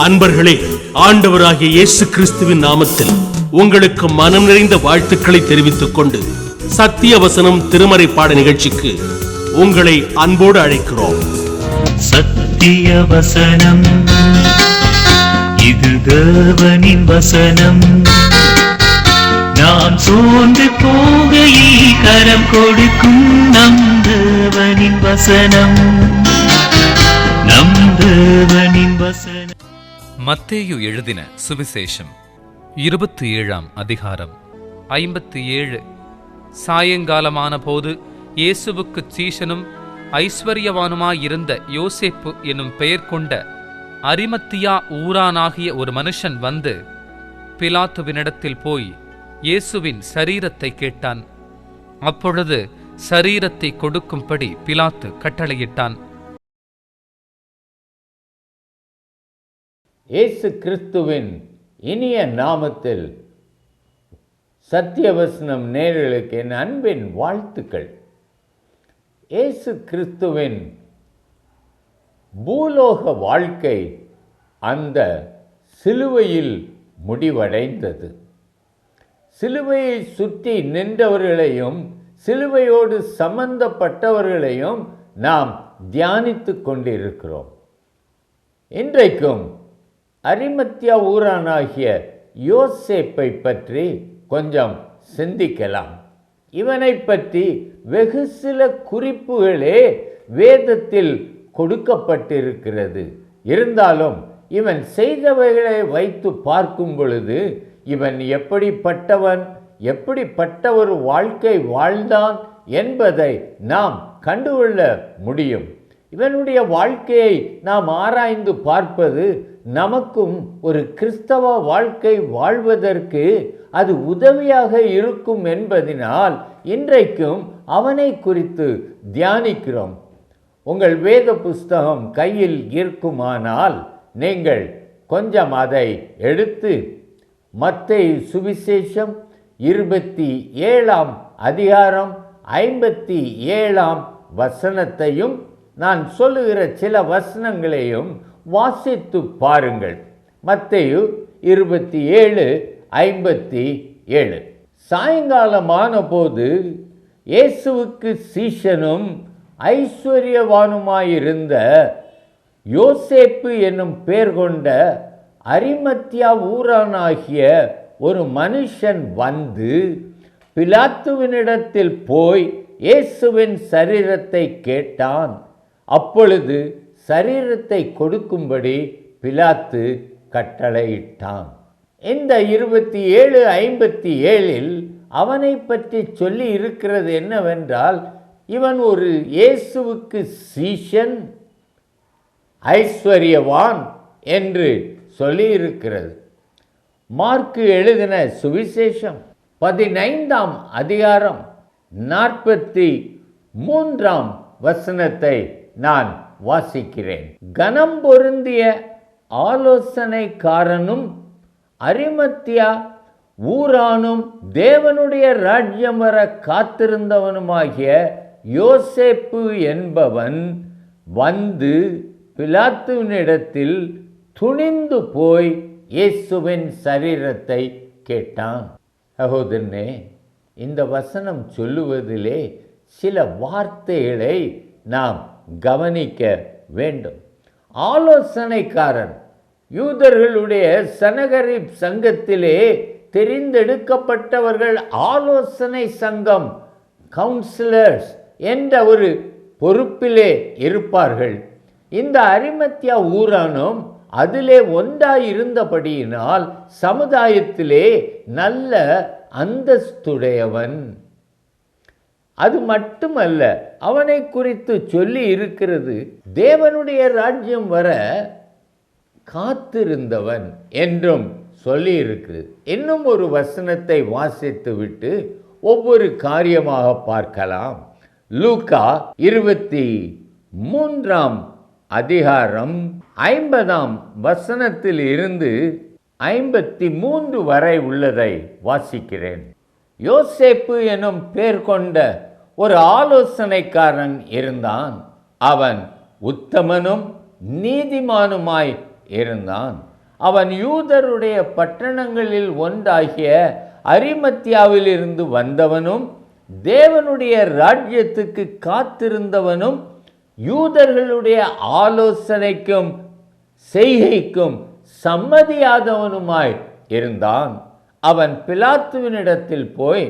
அன்பர்களே, ஆண்டவராகிய இயேசு கிறிஸ்துவின் நாமத்தில் உங்களுக்கு மனம் நிறைந்த வாழ்த்துக்களை தெரிவித்துக் கொண்டு சத்திய வசனம் திருமறை பாட நிகழ்ச்சிக்கு உங்களை அன்போடு அழைக்கிறோம். சத்திய வசனம், இது தேவனின் வசனம். நாம் சோர்ந்து போகையில் கரம் கொடுக்கும் நம் தேவனின் வசனம், நம் தேவனின் வசனம். மத்தேயு எழுதின சுவிசேஷம் 27ஆம் அதிகாரம் 57. சாயங்காலமான போது இயேசுவுக்கு சீஷனும் ஐஸ்வர்யவானுமாயிருந்த யோசேப்பு என்னும் பெயர் கொண்ட அரிமத்தியா ஊரானாகிய ஒரு மனுஷன் வந்து பிலாத்துவினிடத்தில் போய் இயேசுவின் சரீரத்தை கேட்டான். அப்பொழுது சரீரத்தை கொடுக்கும்படி பிலாத்து கட்டளையிட்டான். இயேசு கிறிஸ்துவின் இனிய நாமத்தில் சத்தியவசனம் நேயர்களுக்கு என் அன்பின் வாழ்த்துக்கள். இயேசு கிறிஸ்துவின் பூலோக வாழ்க்கை அந்த சிலுவையில் முடிவடைந்தது. சிலுவையை சுற்றி நின்றவர்களையும் சிலுவையோடு சம்பந்தப்பட்டவர்களையும் நாம் தியானித்து கொண்டிருக்கிறோம். இன்றைக்கும் அரிமத்தியா ஊரானாகிய யோசேப்பை பற்றி கொஞ்சம் சிந்திக்கலாம். இவனை பற்றி வெகு சில குறிப்புகளே வேதத்தில் கொடுக்கப்பட்டிருக்கிறது. இருந்தாலும் இவன் செய்தவைகளை வைத்து பார்க்கும் பொழுது இவன் எப்படிப்பட்டவன், எப்படிப்பட்ட ஒரு வாழ்க்கை வாழ்ந்தான் என்பதை நாம் கண்டுகொள்ள முடியும். இவனுடைய வாழ்க்கையை நாம் ஆராய்ந்து பார்ப்பது நமக்கும் ஒரு கிறிஸ்தவ வாழ்க்கை வாழ்வதற்கு அது உதவியாக இருக்கும் என்பதனால் இன்றைக்கும் அவனை குறித்து தியானிக்கிறோம். உங்கள் வேத புஸ்தகம் கையில் இருக்குமானால் நீங்கள் கொஞ்சம் அதை எடுத்து மத்தேயு சுவிசேஷம் 27ஆம் அதிகாரம் 57ஆம் வசனத்தையும் நான் சொல்லுகிற சில வசனங்களையும் வாசித்து பாருங்கள். மத்தேயு 27:57. சாயங்காலமான போது இயேசுவுக்கு சீஷனும் ஐஸ்வர்யவானுமாயிருந்த யோசேப்பு என்னும் பெயர் கொண்ட அரிமத்தியா ஊரானாகிய ஒரு மனுஷன் வந்து பிலாத்துவினிடத்தில் போய் இயேசுவின் சரீரத்தை கேட்டான். அப்பொழுது சரீரத்தை கொடுக்கும்படி பிலாத்து கட்டளையிட்டான். இந்த 27:57 அவனை பற்றி சொல்லி இருக்கிறது என்னவென்றால், இவன் ஒரு இயேசுவுக்கு சீஷன், ஐஸ்வர்யவான் என்று சொல்லி இருக்கிறது. மார்க்கு எழுதின சுவிசேஷம் 15ஆம் அதிகாரம் 43ஆம் வசனத்தை நான் வாசிக்கிறேன். கனம் பொருந்திய ஆலோசனைக்காரனும் அரிமத்தியா ஊரானும் தேவனுடைய ராஜ்யம் வர காத்திருந்தவனுமாகிய யோசேப்பு என்பவன் வந்து பிலாத்துவினிடத்தில் துணிந்து போய் இயேசுவின் சரீரத்தை கேட்டான். சகோதரனே, இந்த வசனம் சொல்லுவதிலே சில வார்த்தைகளை நாம் கவனிக்க வேண்டும். ஆலோசனைக்காரன், யூதர்களுடைய சனகரிப் சங்கத்திலே தெரிந்தெடுக்கப்பட்டவர்கள் ஆலோசனை சங்கம், கவுன்சிலர்ஸ் என்ற ஒரு பொறுப்பிலே இருப்பார்கள். இந்த அரிமத்தியா ஊரானும் அதிலே ஒன்றாயிருந்தபடியினால் சமுதாயத்திலே நல்ல அந்தஸ்துடையவன். அது மட்டுமல்ல, அவனை குறித்து சொல்லி இருக்கிறது தேவனுடைய ராஜ்யம் வர காத்திருந்தவன் என்றும் சொல்லி இருக்கிறது. இன்னும் ஒரு வசனத்தை வாசித்து விட்டு ஒவ்வொரு காரியமாக பார்க்கலாம். லூக்கா 23ஆம் அதிகாரம் 50ஆம் வசனத்தில் இருந்து 53 வரை உள்ளதை வாசிக்கிறேன். யோசேப்பு எனும் பேர் கொண்ட ஒரு ஆலோசனைக்காரன் இருந்தான். அவன் உத்தமனும் நீதிமானுமாய் இருந்தான். அவன் யூதருடைய பட்டணங்களில் ஒன்றாகிய அரிமத்தியாவில் இருந்து வந்தவனும் தேவனுடைய ராஜ்யத்துக்கு காத்திருந்தவனும் யூதர்களுடைய ஆலோசனைக்கும் செய்கைக்கும் சம்மதியாதவனுமாய் இருந்தான். அவன் பிலாத்துவினிடத்தில் போய்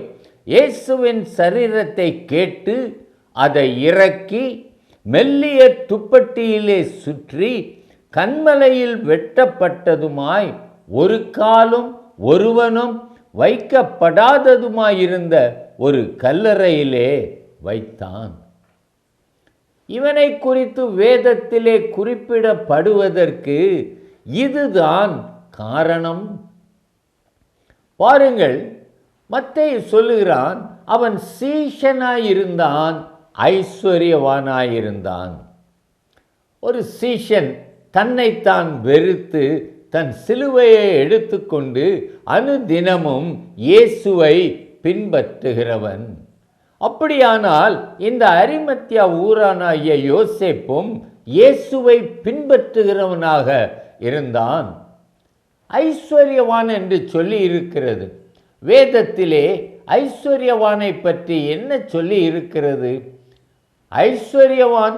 இயேசுவின் சரீரத்தை கேட்டு அதை இறக்கி மெல்லிய துப்பட்டியிலே சுற்றி கன்மலையில் வெட்டப்பட்டதுமாய் ஒரு காலும் ஒருவனும் வைக்கப்படாததுமாயிருந்த ஒரு கல்லறையிலே வைத்தான். இவனை குறித்து வேதத்திலே குறிப்பிடப்படுவதற்கு இதுதான் காரணம். பாருங்கள், மத்தேயு சொல்லுகிறான், அவன் சீஷனாயிருந்தான், ஐஸ்வர்யவானாயிருந்தான். ஒரு சீஷன் தன்னைத்தான் வெறுத்து தன் சிலுவையை எடுத்துக்கொண்டு அனுதினமும் இயேசுவை பின்பற்றுகிறவன். அப்படியானால் இந்த அரிமத்தியா ஊரானாகிய யோசேப்பும் இயேசுவை பின்பற்றுகிறவனாக இருந்தான். ஐஸ்வர்யவான் என்று சொல்லி இருக்கிறது. வேதத்திலே ஐஸ்வர்யவானை பற்றி என்ன சொல்லி இருக்கிறது? ஐஸ்வர்யவான்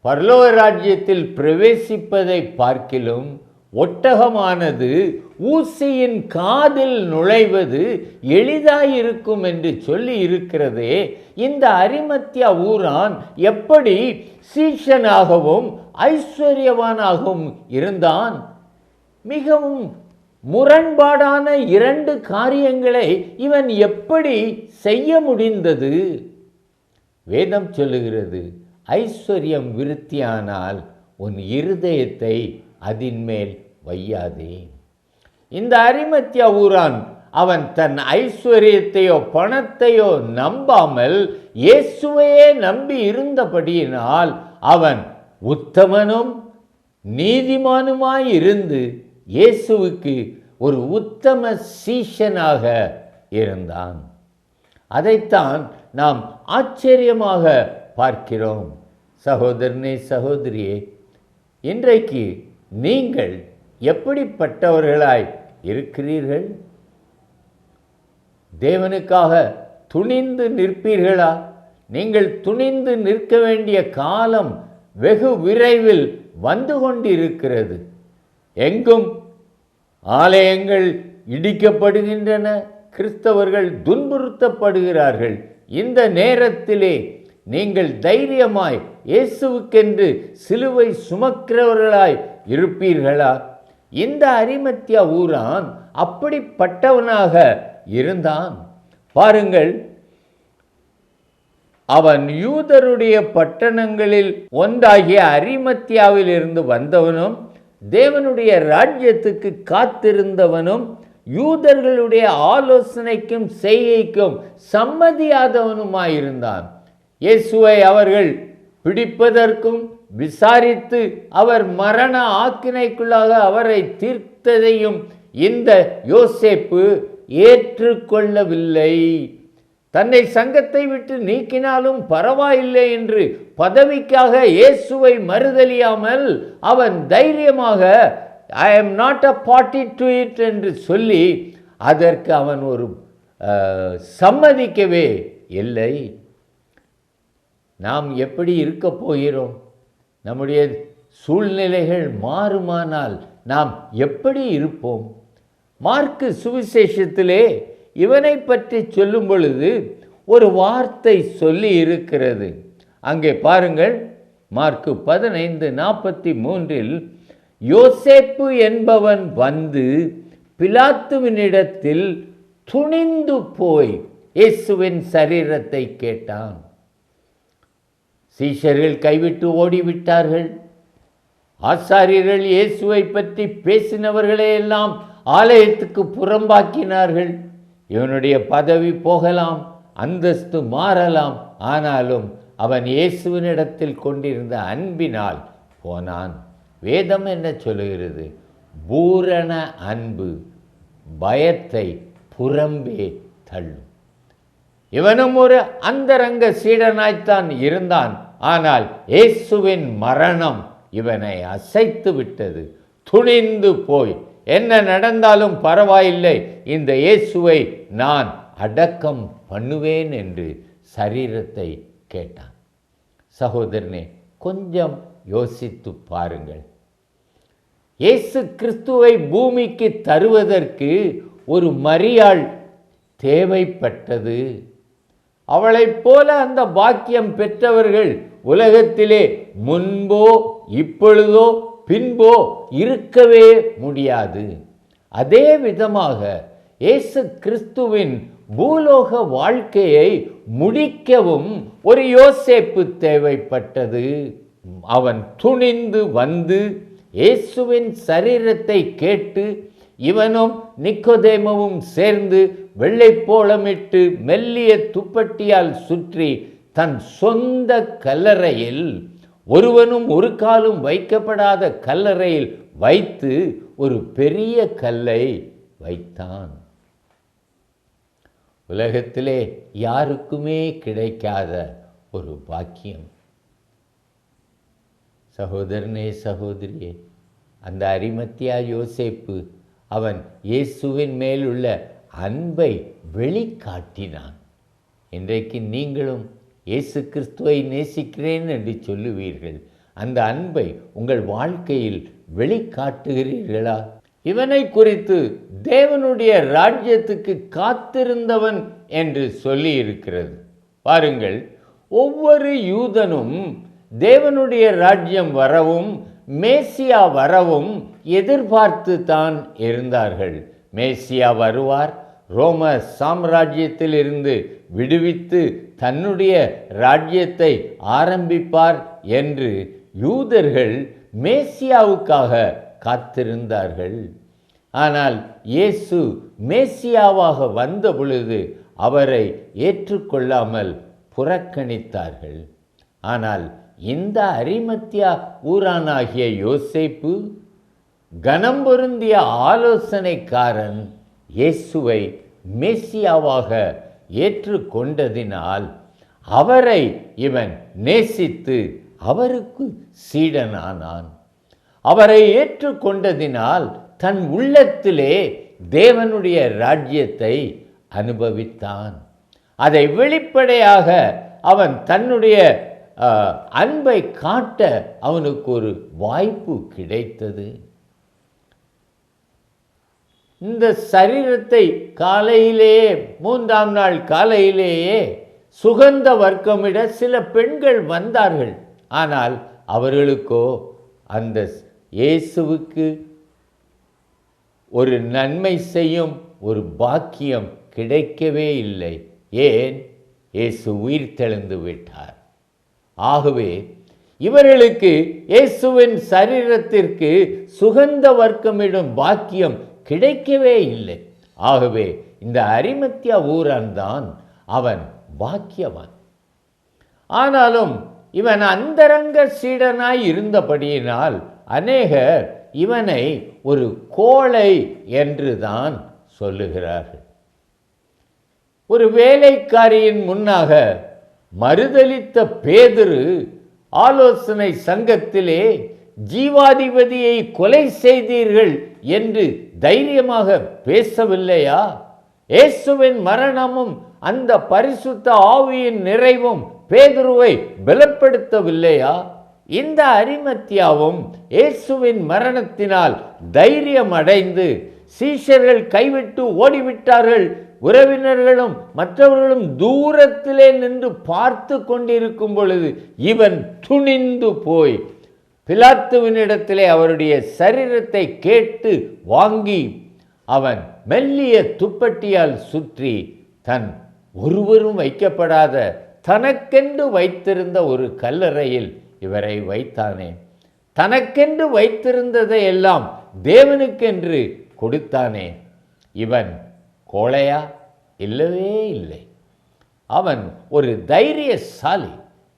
பரலோக ராஜ்யத்தில் பிரவேசிப்பதை பார்க்கிலும் ஒட்டகமானது ஊசியின் காதில் நுழைவது எளிதாயிருக்கும் என்று சொல்லி இருக்கிறதே. இந்த அரிமத்தியா ஊரான் எப்படி சீஷனாகவும் ஐஸ்வர்யவானாகவும் இருந்தான்? மிகவும் முரண்பாடான இரண்டு காரியங்களை இவன் எப்படி செய்ய முடிந்தது? வேதம் சொல்லுகிறது, ஐஸ்வர்யம் விருத்தியானால் உன் இருதயத்தை அதின்மேல் வையாதே. இந்த அரிமத்தியா ஊரான் அவன் தன் ஐஸ்வர்யத்தையோ பணத்தையோ நம்பாமல் இயேசுவையே நம்பி இருந்தபடியினால் அவன் உத்தமனும் நீதிமானுமாய் இருந்து இயேசுவுக்கு ஒரு உத்தம சீஷனாக இருந்தான். அதைத்தான் நாம் ஆச்சரியமாக பார்க்கிறோம். சகோதரனே, சகோதரியே, இன்றைக்கு நீங்கள் எப்படிப்பட்டவர்களாய் இருக்கிறீர்கள்? தேவனுக்காக துணிந்து நிற்பீர்களா? நீங்கள் துணிந்து நிற்க வேண்டிய காலம் வெகு விரைவில் வந்து கொண்டிருக்கிறது. எங்கும் ஆலயங்கள் இடிக்கப்படுகின்றன, கிறிஸ்தவர்கள் துன்புறுத்தப்படுகிறார்கள். இந்த நேரத்திலே நீங்கள் தைரியமாய் இயேசுவுக்கென்று சிலுவை சுமக்கிறவர்களாய் இருப்பீர்களா? இந்த அரிமத்தியா ஊரான் அப்படிப்பட்டவனாக இருந்தான். பாருங்கள், அவன் யூதருடைய பட்டணங்களில் ஒன்றாகிய அரிமத்தியாவில் இருந்து வந்தவனும் தேவனுடைய ராஜ்யத்துக்கு காத்திருந்தவனும் யூதர்களுடைய ஆலோசனைக்கும் செய்கைக்கும் சம்மதியாதவனுமாயிருந்தான். இயேசுவை அவர்கள் பிடிப்பதற்கும் விசாரித்து அவர் மரண ஆக்கினைக்குள்ளாக அவரை தீர்த்ததையும் இந்த யோசேப்பு ஏற்றுக்கொள்ளவில்லை. தன்னை சங்கத்தை விட்டு நீக்கினாலும் பரவாயில்லை என்று பதவிக்காக இயேசுவை மறுதலியாமல் அவன் தைரியமாக I am not a party to it என்று சொல்லி அதற்கு அவன் ஒரு சம்மதிக்கவே இல்லை. நாம் எப்படி இருக்க போகிறோம்? நம்முடைய சூழ்நிலைகள் மாறுமானால் நாம் எப்படி இருப்போம்? மார்க்கு சுவிசேஷத்திலே இவனை பற்றி சொல்லும் பொழுது ஒரு வார்த்தை சொல்லி இருக்கிறது. அங்கே பாருங்கள், மார்க்கு 15:43 யோசேப்பு என்பவன் வந்து பிலாத்துவினிடத்தில் துணிந்து போய் இயேசுவின் சரீரத்தை கேட்டான். சீஷர்கள் கைவிட்டு ஓடிவிட்டார்கள். ஆசாரியர்கள் இயேசுவை பற்றி பேசினவர்களே எல்லாம் ஆலயத்துக்கு புறம்பாக்கினார்கள். இவனுடைய பதவி போகலாம், அந்தஸ்து மாறலாம், ஆனாலும் அவன் இயேசுவினிடத்தில் கொண்டிருந்த அன்பினால் போனான். வேதம் என்ன சொல்லுகிறது? பூரண அன்பு பயத்தை புறம்பே தள்ளும். இவனும் ஒரு அந்தரங்க சீடனாய்த்தான் இருந்தான். ஆனால் இயேசுவின் மரணம் இவனை அசைத்து விட்டது. துணிந்து போய், என்ன நடந்தாலும் பரவாயில்லை, இந்த இயேசுவை நான் அடக்கம் பண்ணுவேன் என்று சரீரத்தை கேட்டான். சகோதரனே, கொஞ்சம் யோசித்து பாருங்கள். இயேசு கிறிஸ்துவை பூமிக்கு தருவதற்கு ஒரு மரியாள் தேவைப்பட்டது. அவளைப் போல அந்த பாக்கியம் பெற்றவர்கள் உலகத்திலே முன்போ இப்பொழுதோ பின்போ இருக்கவே முடியாது. அதே விதமாக இயேசு கிறிஸ்துவின் பூலோக வாழ்க்கையை முடிக்கவும் ஒரு யோசேப்பு தேவைப்பட்டது. அவன் துணிந்து வந்து இயேசுவின் சரீரத்தை கேட்டு, இவனும் நிக்கோதேமுவும் சேர்ந்து வெள்ளைப்போளமிட்டு மெல்லிய துப்பட்டியால் சுற்றி தன் சொந்த கல்லறையில், ஒருவனும் ஒரு காலும் வைக்கப்படாத கல்லறையில் வைத்து ஒரு பெரிய கல்லை வைத்தான். உலகத்திலே யாருக்குமே கிடைக்காத ஒரு பாக்கியம். சகோதரனே, சகோதரியே, அந்த அரிமத்தியா யோசேப்பு அவன் இயேசுவின் மேலுள்ள அன்பை வெளிக்காட்டினான். இன்றைக்கு நீங்களும் இயேசு கிறிஸ்துவை நேசிக்கிறேன் என்று சொல்லுவீர்கள். அந்த அன்பை உங்கள் வாழ்க்கையில் வெளிக்காட்டுகிறீர்களா? இவனை குறித்து தேவனுடைய ராஜ்யத்துக்கு காத்திருந்தவன் என்று சொல்லி இருக்கிறது. பாருங்கள், ஒவ்வொரு யூதனும் தேவனுடைய ராஜ்யம் வரவும் மேசியா வரவும் எதிர்பார்த்து தான் இருந்தார்கள். மேசியா வருவார், ரோம சாம்ராஜ்யத்தில் இருந்து விடுவித்து தன்னுடைய ராஜ்யத்தை ஆரம்பிப்பார் என்று யூதர்கள் மேசியாவுக்காக காத்திருந்தார்கள். ஆனால் இயேசு மேசியாவாக வந்த பொழுது அவரை ஏற்றுக்கொள்ளாமல் புறக்கணித்தார்கள். ஆனால் இந்த அரிமத்தியா ஊரானாகிய யோசேப்பு கனம் பொருந்திய ஆலோசனைக்காரன் இயேசுவை மேசியாவாக ஏற்றுக்கொண்டதினால் அவரை இவன் நேசித்து அவருக்கு சீடனானான். அவரை ஏற்றுக்கொண்டதினால் தன் உள்ளத்திலே தேவனுடைய ராஜ்யத்தை அனுபவித்தான். அதை வெளிப்படையாக அவன் தன்னுடைய அன்பை காட்ட அவனுக்கு ஒரு வாய்ப்பு கிடைத்தது. இந்த சரீரத்தை காலையிலேயே, 3ஆம் நாள் காலையிலேயே சுகந்த வர்க்கமிட சில பெண்கள் வந்தார்கள். ஆனால் அவர்களுக்கோ அந்த இயேசுவுக்கு ஒரு நன்மை செய்யும் ஒரு பாக்கியம் கிடைக்கவே இல்லை. ஏன்? இயேசு உயிர் தெழுந்து விட்டார். ஆகவே இவர்களுக்கு இயேசுவின் சரீரத்திற்கு சுகந்த வர்க்கமிடும் பாக்கியம் கிடைக்கவே இல்லை. ஆகவே இந்த அரிமத்தியா ஊரான் தான் அவன் பாக்கியவான். ஆனாலும் இவன் அந்தரங்க சீடனாய் இருந்தபடியினால் அநேகர் இவனை ஒரு கோழை என்று தான் சொல்லுகிறார்கள். ஒரு வேலைக்காரியின் முன்னாக மறுதலித்த பேதுரு ஆலோசனை சங்கத்திலே ஜீவாதிபதியை கொலை செய்தீர்கள் என்று தைரியமாக பேசவில்லையா? இயேசுவின் மரணமும் அந்த பரிசுத்த ஆவியின் நிறைவும் பேதுருவை பலப்படுத்தவில்லையா? இந்த அரிமத்தியாவும் இயேசுவின் மரணத்தினால் தைரியம் அடைந்து சீஷர்கள் கைவிட்டு ஓடிவிட்டார்கள். உறவினர்களும் மற்றவர்களும் தூரத்திலே நின்று பார்த்து கொண்டிருக்கும் பொழுது இவன் துணிந்து போய் பிலாத்துவினிடத்திலே அவருடைய சரீரத்தை கேட்டு வாங்கி அவன் மெல்லிய துப்பட்டியால் சுற்றி தன் ஒருவரும் வைக்கப்படாத தனக்கென்று வைத்திருந்த ஒரு கல்லறையில் இவரை வைத்தானே. தனக்கென்று வைத்திருந்ததை எல்லாம் தேவனுக்கென்று கொடுத்தானே. இவன் கோழையா? இல்லவே இல்லை. அவன் ஒரு தைரியசாலி.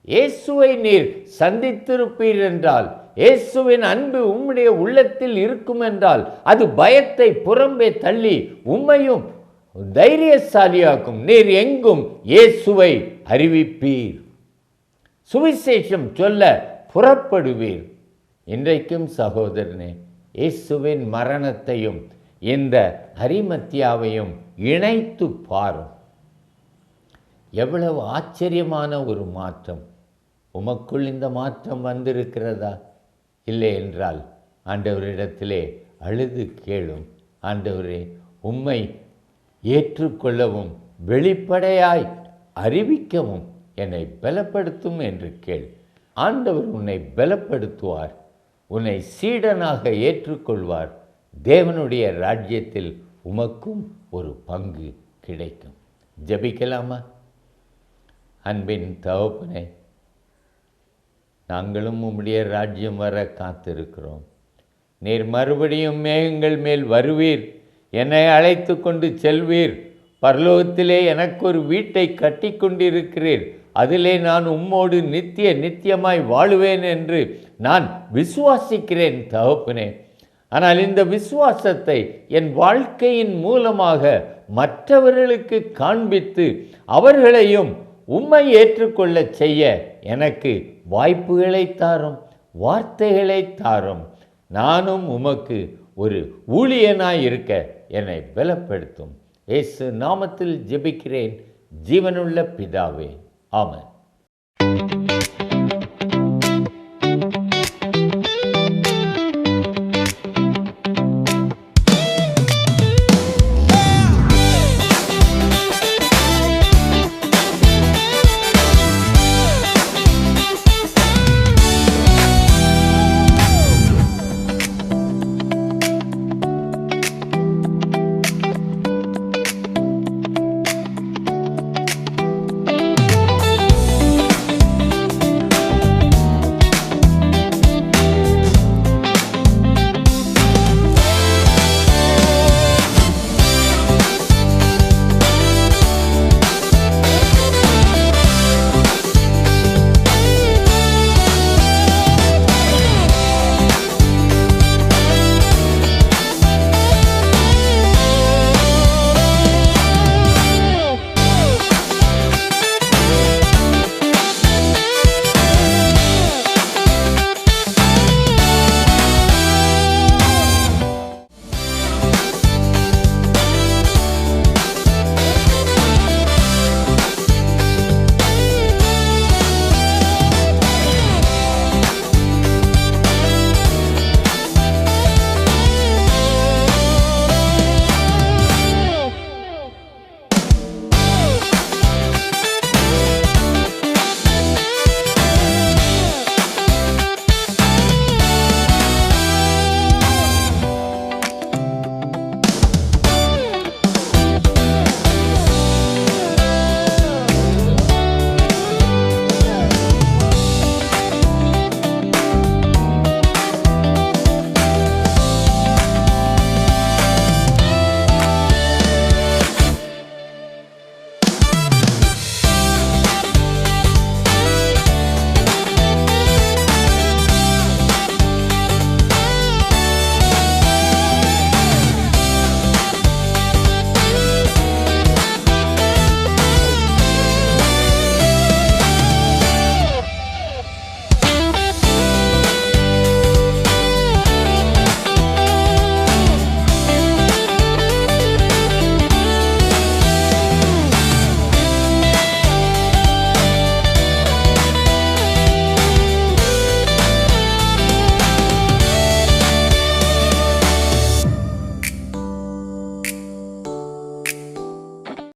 இயேசுவை நீர் சந்தித்திருப்பீர் என்றால், இயேசுவின் அன்பு உம்முடைய உள்ளத்தில் இருக்கும் என்றால், அது பயத்தை புறம்பே தள்ளி உம்மையும் தைரியசாலியாக்கும். நீர் எங்கும் இயேசுவை அறிவிப்பீர். சுவிசேஷம் சொல்ல புறப்படுவீர். இன்றைக்கும் சகோதரனே, இயேசுவின் மரணத்தையும் இந்த அரிமத்தியாவையும் இணைத்து பாரும். எவ்வளவு ஆச்சரியமான ஒரு மாற்றம்! உமக்குள் இந்த மாற்றம் வந்திருக்கிறதா? இல்லை என்றால் ஆண்டவரிடத்திலே அழுது கேளும். ஆண்டவரே, உம்மை ஏற்றுக்கொள்ளவும் வெளிப்படையாய் அறிவிக்கவும் என்னை பலப்படுத்தும் என்று கேள். ஆண்டவர் உன்னை பலப்படுத்துவார், உன்னை சீடனாக ஏற்றுக்கொள்வார். தேவனுடைய ராஜ்யத்தில் உமக்கும் ஒரு பங்கு கிடைக்கும். ஜெபிக்கலாமா? அன்பின் தகப்பனே, நாங்களும் உம்முடைய ராஜ்யம் வர காத்திருக்கிறோம். நீர் மறுபடியும் மேகங்கள் மேல் வருவீர், என்னை அழைத்து கொண்டு செல்வீர். பரலோகத்திலே எனக்கு ஒரு வீட்டை கட்டி கொண்டிருக்கிறீர், அதிலே நான் உம்மோடு நித்தியமாய் வாழுவேன் என்று நான் விசுவாசிக்கிறேன் தகப்பனே. ஆனால் இந்த விசுவாசத்தை என் வாழ்க்கையின் மூலமாக மற்றவர்களுக்கு காண்பித்து அவர்களையும் உம்மை ஏற்றுக்கொள்ள செய்ய எனக்கு வாய்ப்புகளை தாரும், வார்த்தைகளை தாரும். நானும் உமக்கு ஒரு ஊழியனாய் இருக்க என்னை பலப்படுத்தும். இயேசு நாமத்தில் ஜெபிக்கிறேன் ஜீவனுள்ள பிதாவே, ஆமென்.